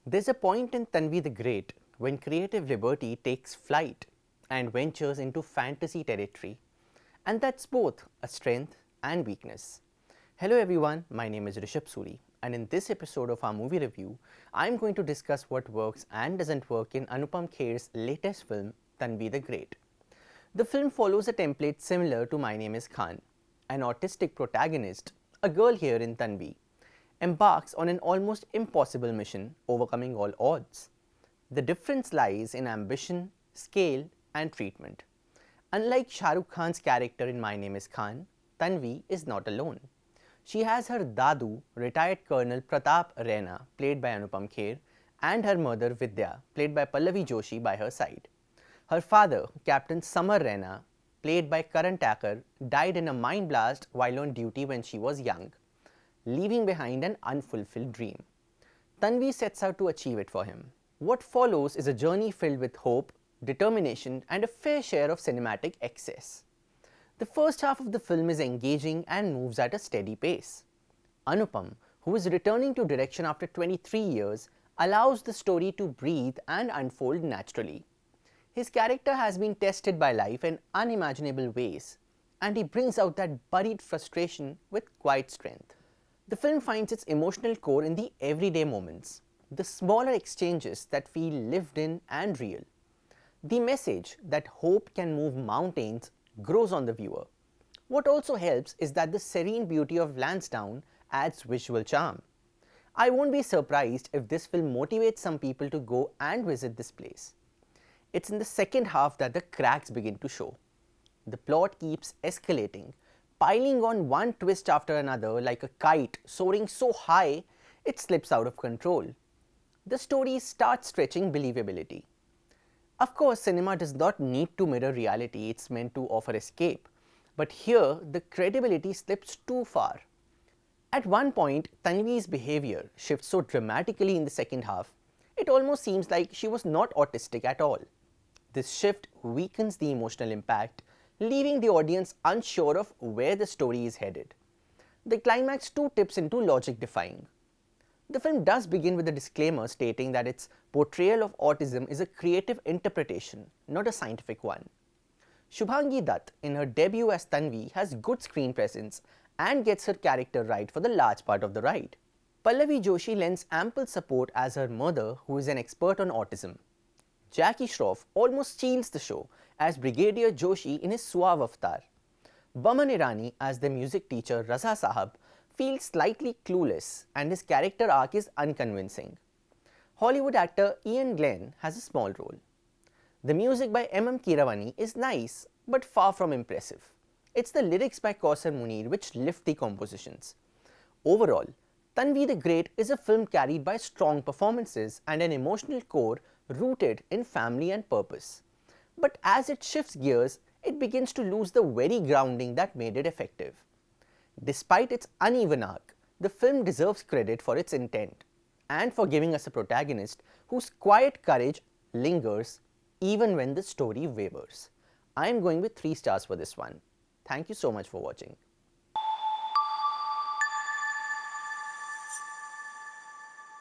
There's a point in Tanvi the Great when creative liberty takes flight and ventures into fantasy territory, and that's both a strength and weakness. Hello everyone, my name is Rishabh Suri, and in this episode of our movie review, I'm going to discuss what works and doesn't work in Anupam Kher's latest film, Tanvi the Great. The film follows a template similar to My Name is Khan. An autistic protagonist, a girl here in Tanvi, embarks on an almost impossible mission, overcoming all odds. The difference lies in ambition, scale, and treatment. Unlike Shah Rukh Khan's character in My Name is Khan, Tanvi is not alone. She has her Dadu, retired Colonel Pratap Raina, played by Anupam Kher, and her mother Vidya, played by Pallavi Joshi, by her side. Her father, Captain Samar Raina, played by Karan Thakur, died in a mine blast while on duty when she was young, leaving behind an unfulfilled dream. Tanvi sets out to achieve it for him. What follows is a journey filled with hope, determination, and a fair share of cinematic excess. The first half of the film is engaging and moves at a steady pace. Anupam, who is returning to direction after 23 years, allows the story to breathe and unfold naturally. His character has been tested by life in unimaginable ways, and he brings out that buried frustration with quiet strength. The film finds its emotional core in the everyday moments, the smaller exchanges that feel lived in and real. The message that hope can move mountains grows on the viewer. What also helps is that the serene beauty of Lansdowne adds visual charm. I won't be surprised if this film motivates some people to go and visit this place. It's in the second half that the cracks begin to show. The plot keeps escalating, piling on one twist after another like a kite soaring so high it slips out of control. The story starts stretching believability. Of course, cinema does not need to mirror reality, it's meant to offer escape. But here, the credibility slips too far. At one point, Tanvi's behavior shifts so dramatically in the second half, it almost seems like she was not autistic at all. This shift weakens the emotional impact, leaving the audience unsure of where the story is headed. The climax too tips into logic defying. The film does begin with a disclaimer stating that its portrayal of autism is a creative interpretation, not a scientific one. Shubhangi Dutt, in her debut as Tanvi, has good screen presence and gets her character right for the large part of the ride. Pallavi Joshi lends ample support as her mother, who is an expert on autism. Jackie Shroff almost steals the show as Brigadier Joshi in his suave avatar. Baman Irani as the music teacher Raza Sahab feels slightly clueless and his character arc is unconvincing. Hollywood actor Ian Glenn has a small role. The music by M. Keeravani is nice but far from impressive. It's the lyrics by Kausar Munir which lift the compositions. Overall, Tanvi the Great is a film carried by strong performances and an emotional core rooted in family and purpose. But as it shifts gears, it begins to lose the very grounding that made it effective. Despite its uneven arc, the film deserves credit for its intent and for giving us a protagonist whose quiet courage lingers even when the story wavers. I am going with 3 stars for this one. Thank you so much for watching.